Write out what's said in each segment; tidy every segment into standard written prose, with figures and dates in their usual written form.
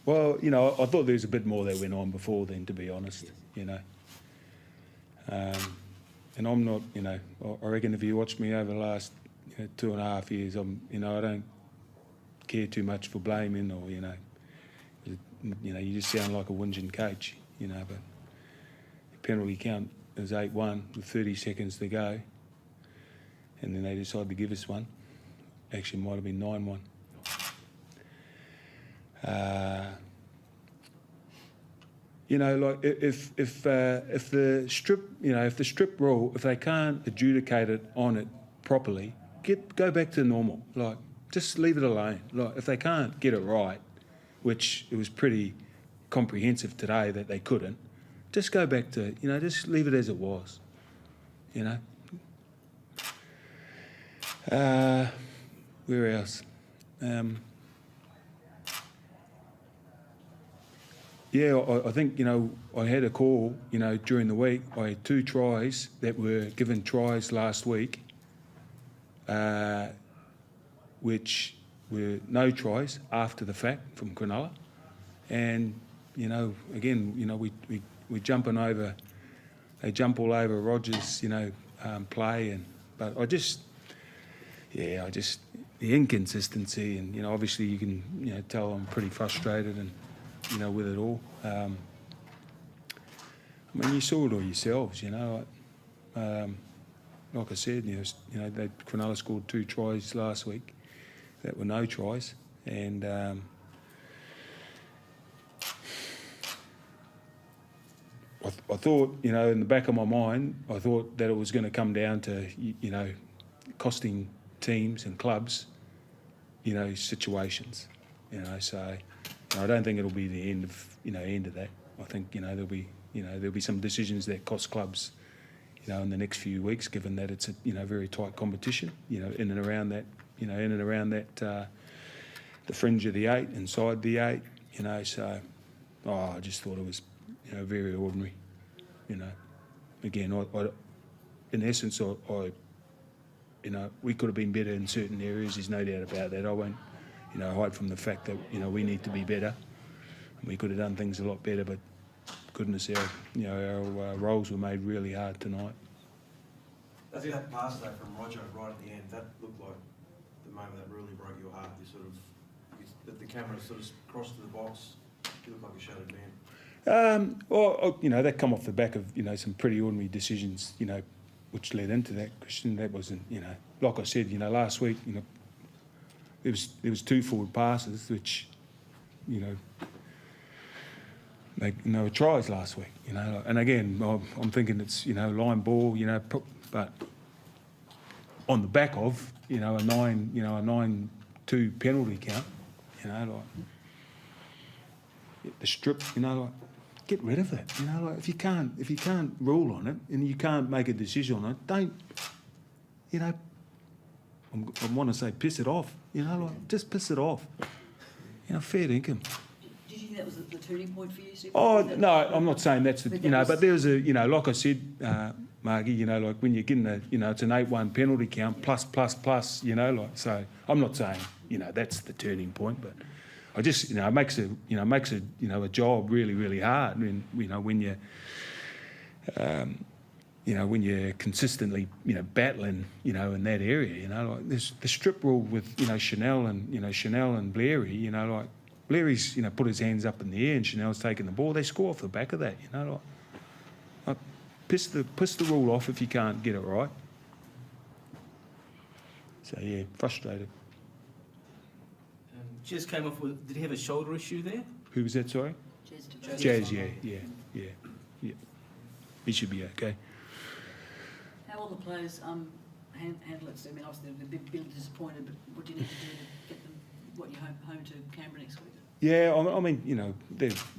Well, you know, I thought there was a bit more that went on before then, to be honest. Yes. You know, and I'm not. You know, I reckon if you watched me over the last 2.5 years, I don't care too much for blaming or you just sound like a whinging coach. You know, but the penalty count is 8-1 with 30 seconds to go, and then they decided to give us one. Actually, it might have been 9-1. Like if the strip rule, if they can't adjudicate it on it properly, go back to normal. Like, just leave it alone. Like, if they can't get it right, which it was pretty comprehensive today that they couldn't, just go back to just leave it as it was. Where else? I think, I had a call, during the week. I had 2 tries that were given tries last week, which were no tries after the fact from Cronulla. And, again, we're jumping over, they jump all over Rogers, play. But the inconsistency, and, obviously you can, tell I'm pretty frustrated and, with it all. I mean, you saw it all yourselves, like I said, Cronulla scored 2 tries last week that were no tries, and I thought, in the back of my mind, I thought that it was going to come down to, costing teams and clubs, situations, so. I don't think it'll be the end of that. I think there'll be some decisions that cost clubs, in the next few weeks, given that it's a very tight competition, in and around that, the fringe of the 8, inside the 8, So, I just thought it was, very ordinary, Again, I in essence, we could have been better in certain areas. There's no doubt about that. I won't. Hide from the fact that, we need to be better. We could have done things a lot better, but goodness, our roles were made really hard tonight. I think that pass though from Roger right at the end, that looked like the moment that really broke your heart. The camera sort of crossed to the box. You looked like a shattered man. That come off the back of, some pretty ordinary decisions, which led into that, Christian. That wasn't, like I said, last week, there was 2 forward passes, which, they were tries last week, And again, I'm thinking it's, line ball, but on the back of, a 9-2 penalty count, the strip, get rid of it, if you can't rule on it and you can't make a decision on it, don't, I want to say piss it off, just piss it off. Fair dinkum. Did you think that was the turning point for you, Steve? Oh, no, I'm not saying that's the, but there was a, like I said, Margie, like when you're getting it's an 8-1 penalty count plus, so I'm not saying, that's the turning point, but I just, it makes a job really, really hard when you, when you're consistently, battling, in that area, like there's the strip rule with, Chanel and Blairy, like Blairy's, put his hands up in the air and Chanel's taking the ball. They score off the back of that, like piss the rule off if you can't get it right. So, yeah, frustrated. Jez came off with, did he have a shoulder issue there? Who was that, sorry? Jazz, yeah. He should be okay. How will the players handle it? I mean, obviously they're a bit disappointed, but what do you need to do to get them, home to Canberra next week? Yeah, I mean,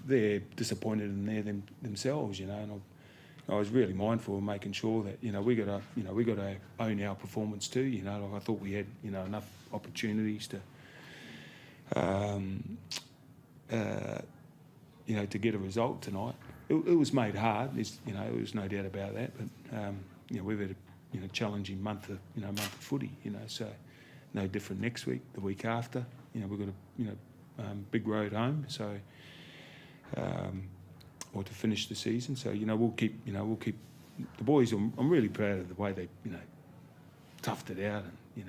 they're disappointed in themselves, and I was really mindful of making sure that we got to own our performance too. Like I thought we had enough opportunities to to get a result tonight. It was made hard. There was no doubt about that. But we've had a challenging month of footy. So no different next week, the week after. We've got to big road home. So, or to finish the season. So we'll keep the boys. I'm really proud of the way they toughed it out and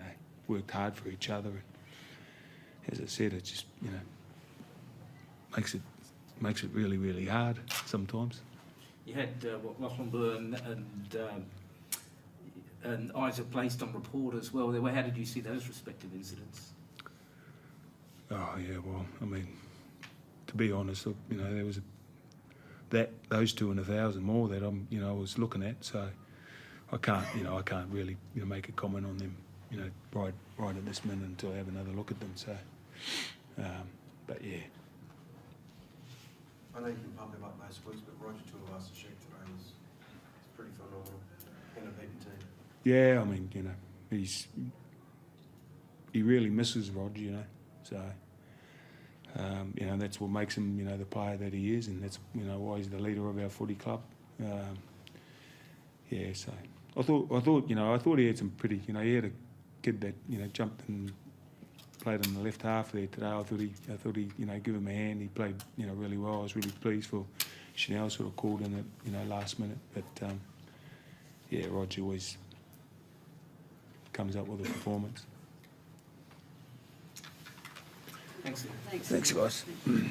worked hard for each other. And as I said, it just makes it really, really hard sometimes. You had Lachlan Byrne and Isaac placed on report as well. How did you see those respective incidents? Oh yeah, well, I mean, to be honest, there was those 2 and 1,000 more that I was looking at. So I can't really make a comment on them, right at this minute until I have another look at them. So, but yeah. I know you can pump him up most weeks, but Roger Tuivasa-Sheck today is pretty phenomenal in a beaten team. Yeah, I mean, he really misses Rog, so that's what makes him, the player that he is, and that's why he's the leader of our footy club. Yeah, so I thought he had some pretty, he had a kid that jumped and played in the left half there today. I thought he give him a hand. He played really well. I was really pleased for Chanel sort of called in it last minute, but yeah, Roger always comes up with a performance. Thanks. Thanks. Thanks, guys. Thanks.